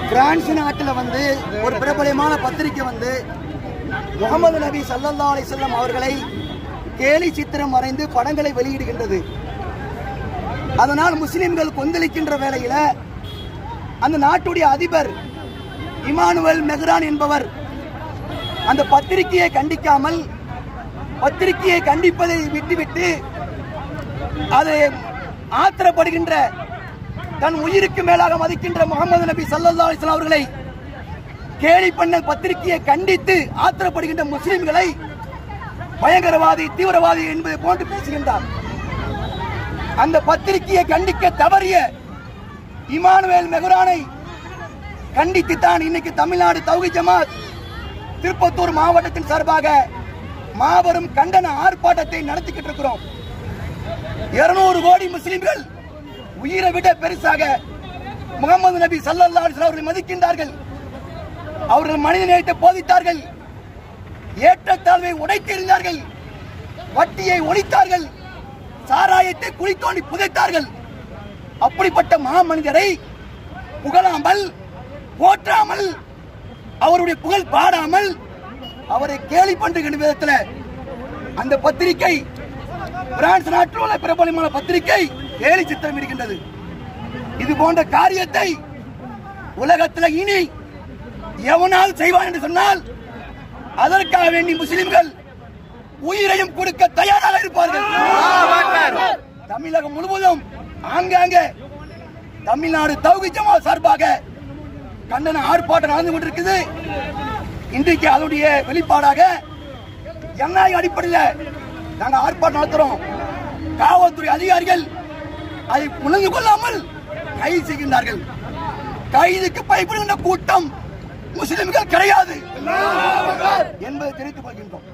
France நாட்டில் வந்து ஒரு பிரபலமான பத்திரிகை வந்து முகமது நபி ஸல்லல்லாஹு அலைஹி வஸல்லம் அவர்களை கேலி சித்திரம் வரைந்து படங்களை வெளியிடுகின்றது. அதனால் முஸ்லிம்கள் கொந்தளிக்கின்ற வேளையில் அந்த நாட்டுடைய அதிபர் இமானுவேல் மெக்ரான் என்பவர் அந்த பத்திரிகையை கண்டிக்காமல், பத்திரிகையை கண்டிப்பதை விட்டுவிட்டு அதை ஆத்திரப்படுகின்ற, தன் உயிருக்கு மேலாக மதிக்கின்ற முகமது நபி ஸல்லல்லாஹு அலைஹி வஸல்லம் அவர்களை கேலி பண்ண பத்திரிகையை கண்டித்து ஆத்திரப்படுகின்ற முஸ்லிம்களை பயங்கரவாதி, தீவிரவாதி என்பதை போன்று பேசுகின்றார். அந்த பத்திரிகையை கண்டிக்க தவறிய இமானுவேல் மெக்ரானை கண்டித்து தான் இன்னைக்கு தமிழ்நாடு தௌஹீத் ஜமாத் திருப்பத்தூர் மாவட்டத்தின் சார்பாக மாபெரும் கண்டன ஆர்ப்பாட்டத்தை நடத்திக்கிட்டு இருக்கிறோம். 200 கோடி முஸ்லிம்கள் உயிரை விட பெருசாக முகமது நபி ஸல்லல்லாஹு அலைஹி வஸல்லம் அவர்களை மதிக்கின்றார்கள். அவர்கள் மனித நேயத்தை போதித்தார்கள், ஏற்றத்தாழ்வை உடைத்தெறிந்தார்கள், வட்டியை ஒழித்தார்கள், சாராயத்தை குழி தோண்டி புதைத்தார்கள். அப்படிப்பட்ட மாமனிதரை புகழாமல், போற்றாமல், அவருடைய புகழ் பாடாமல் அவரை கேலி பண்ணுகின்ற விதத்தில் அந்த பத்திரிகை, பிரான்ஸ் நாட்டில் உள்ள பிரபலமான பத்திரிகை கேலி சித்திரம் இருக்கின்றது. இது போன்ற காரியத்தை உலகத்தில் இனி எவனால் செய்வான் என்று சொன்னால் அதற்காக வேண்டி முஸ்லிம்கள் உயிரையும் கொடுக்க தயாராக இருப்பார்கள். தமிழகம் முழுவதும் ஆங்காங்கே தமிழ்நாடு தௌஹீத் ஜமாத் சார்பாக கண்டன ஆர்ப்பாட்டம் நடந்து கொண்டிருக்குது. இன்றைக்கு அதனுடைய வெளிப்பாடாக ஜனநாயக அடிப்படையில் நாங்கள் ஆர்ப்பாட்டம் நடத்துறோம். காவல்துறை அதிகாரிகள் அதை உணர்ந்து கொள்ளாமல் கைது செய்கின்றார்கள். கைதுக்கு பயப்படுகின்ற கூட்டம் முஸ்லிம்கள் கிடையாது என்பதை தெரிவித்துக் கொள்கின்றோம்.